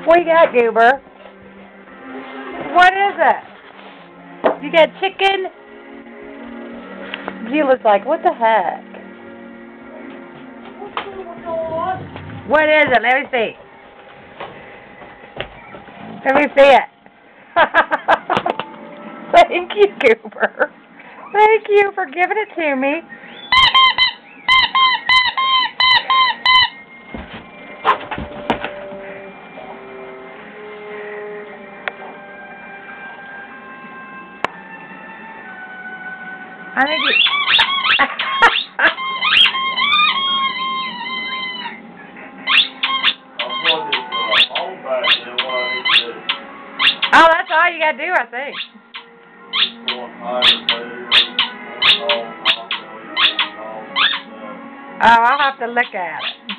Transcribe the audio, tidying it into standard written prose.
What you got, Goober? What is it? You got chicken? Gila's like, what the heck? What is it? Let me see. Let me see it. Thank you, Goober. Thank you for giving it to me. I think it... Oh, that's all you gotta do, I think. Oh, I'll have to look at it.